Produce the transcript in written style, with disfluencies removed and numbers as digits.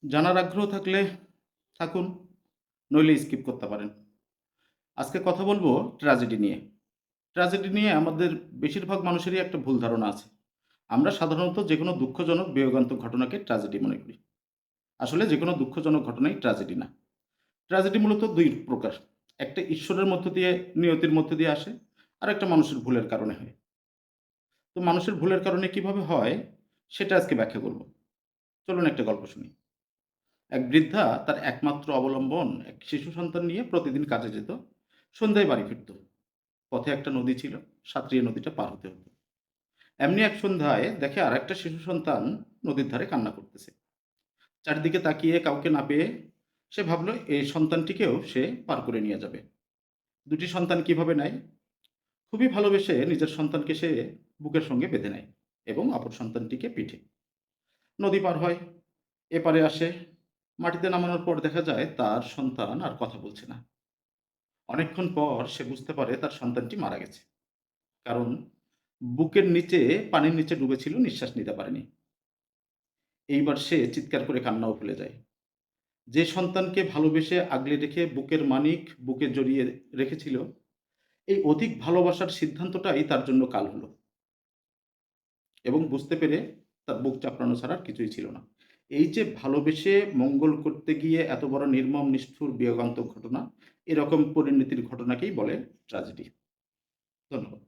জানার আগ্রহ থাকলে থাকুন, নইলে স্কিপ করতে পারেন। আজকে কথা বলবো ট্র্যাজেডি নিয়ে। ট্র্যাজেডি নিয়ে আমাদের বেশিরভাগ মানুষেরই একটা ভুল ধারণা আছে। আমরা সাধারণত যেকোনো দুঃখজনক বিয়োগান্তক ঘটনাকে ট্র্যাজেডি মনে করি। আসলে যেকোনো দুঃখজনক ঘটনাই ট্র্যাজেডি না। ট্র্যাজেডি মূলত ২ প্রকার। একটা ঈশ্বরের মধ্য দিয়ে নিয়তির মধ্য দিয়ে আসে, আরেকটা মানুষের ভুলের কারণে হয়। তো মানুষের ভুলের কারণে কিভাবে হয় সেটা আজকে ব্যাখ্যা করব। চলুন একটা গল্প শুনি। এক বৃদ্ধা তার একমাত্র অবলম্বন এক শিশু সন্তান নিয়ে প্রতিদিন কাজে যেত। সন্ধ্যায় বাড়ি ফিরত। পথে একটা নদী ছিল, সাঁতরিয়ে নদীটা পার হতে হতো। এমনি এক সন্ধ্যায় দেখে আর একটা শিশু সন্তান নদীর ধারে কান্না করতেছে। চারিদিকে তাকিয়ে কাউকে না পেয়ে সে ভাবলো এই সন্তানটিকেও সে পার করে নিয়ে যাবে। দুটি সন্তান কিভাবে নেয়? খুবই ভালোবেসে নিজের সন্তানকে সে বুকের সঙ্গে বেঁধে নেয় এবং অপর সন্তানটিকে পিঠে। নদী পার হয়, এপারে আসে। মাটিতে নামানোর পর দেখা যায় তার সন্তান আর কথা বলছে না। অনেকক্ষণ পর সে বুঝতে পারে তার সন্তানটি মারা গেছে। কারণ বুকের নিচে, পানির নিচে ডুবেছিল, নিঃশ্বাস নিতে পারেনি। এইবার সে চিৎকার করে কান্নাও ভুলে যায়। যে সন্তানকে ভালোবেসে আগলে রেখে বুকের মানিক বুকে জড়িয়ে রেখেছিল, এই অধিক ভালোবাসার সিদ্ধান্তটাই তার জন্য কাল হলো এবং বুঝতে পেরে তার বুক চাপড়ানো ছাড়া আর কিছুই ছিল না। এই যে ভালোবেসে মঙ্গল করতে গিয়ে এত বড় নির্মম নিষ্ঠুর বিয়োগান্তক ঘটনা, এরকম পরিণতির ঘটনাকেই বলে ট্র্যাজেডি। ধন্যবাদ।